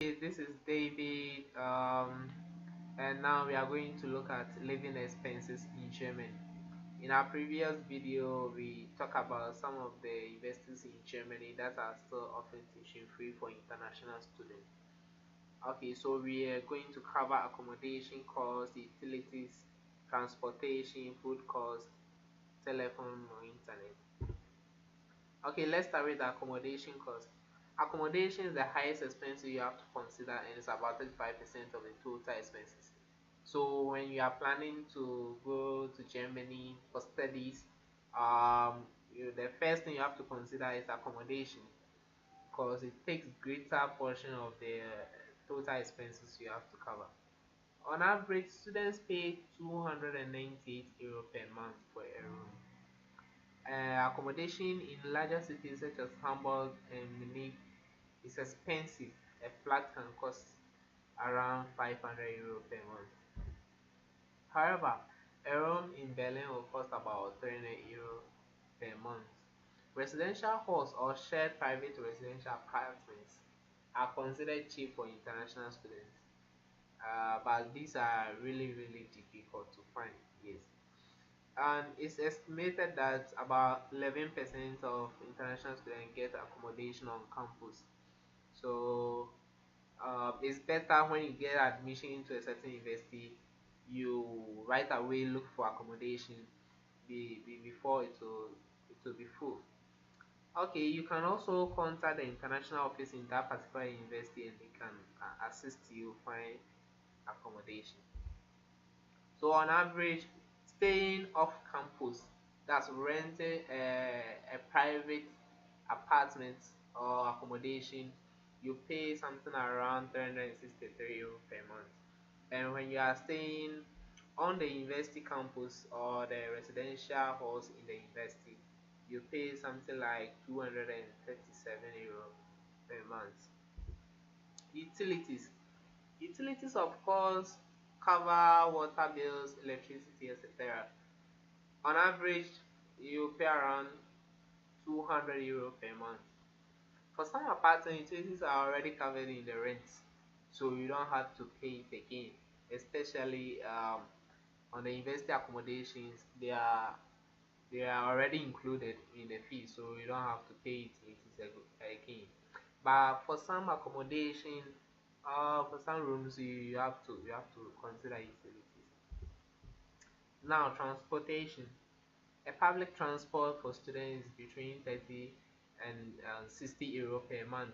This is David, and now we are going to look at living expenses in Germany. In our previous video, we talked about some of the universities in Germany that are still offering tuition free for international students. Okay, so we are going to cover accommodation costs, utilities, transportation, food costs, telephone or internet. Okay, let's start with the accommodation cost. Accommodation is the highest expense you have to consider, and it's about 35% of the total expenses. So when you are planning to go to Germany for studies, the first thing you have to consider is accommodation because it takes greater portion of the total expenses you have to cover. On average, students pay 298 euro per month for a room. Accommodation in larger cities such as Hamburg and Munich is expensive. A flat can cost around 500 euro per month. However, a room in Berlin will cost about 300 euro per month. Residential halls or shared private residential apartments are considered cheap for international students, but these are really difficult to find. Yes, and it's estimated that about 11% of international students get accommodation on campus. So it's better when you get admission into a certain university, you right away look for accommodation before it will be full. Okay, you can also contact the international office in that particular university and they can assist you find accommodation. So on average, staying off campus, that's renting a private apartment or accommodation, you pay something around 363 euro per month. And when you are staying on the university campus or the residential halls in the university, you pay something like 237 euro per month. Utilities. Utilities, of course, cover water bills, electricity, etc. On average, you pay around 200 euro per month. For some apartment, utilities are already covered in the rent, so you don't have to pay it again. Especially on the university accommodations, they are already included in the fee, so you don't have to pay it again. But for some accommodation, for some rooms, you have to consider utilities. Now, transportation. A public transport for students is between 30 and 60 euro per month,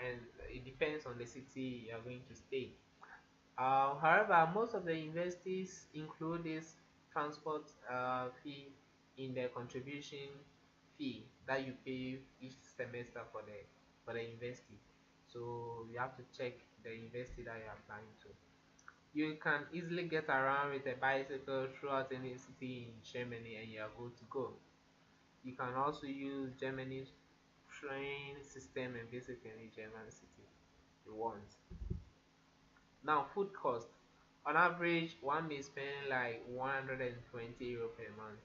and it depends on the city you are going to stay. However, most of the universities include this transport fee in their contribution fee that you pay each semester for the university. So you have to check the university that you are applying to. You can easily get around with a bicycle throughout any city in Germany and you are good to go. You can also use Germany's train system and visit any German city you want. Now, food cost. On average, one may spend like 120 euro per month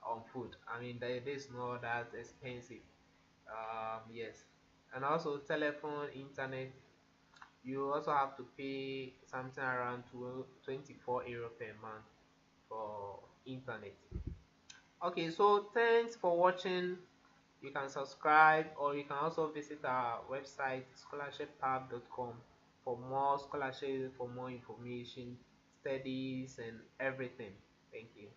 on food. I mean, that is not that expensive. Yes, and also telephone, internet. You also have to pay something around 24 euro per month for internet. Okay, so thanks for watching. You can subscribe or you can also visit our website scholarshippath.com for more scholarship, for more information, studies, and everything. Thank you.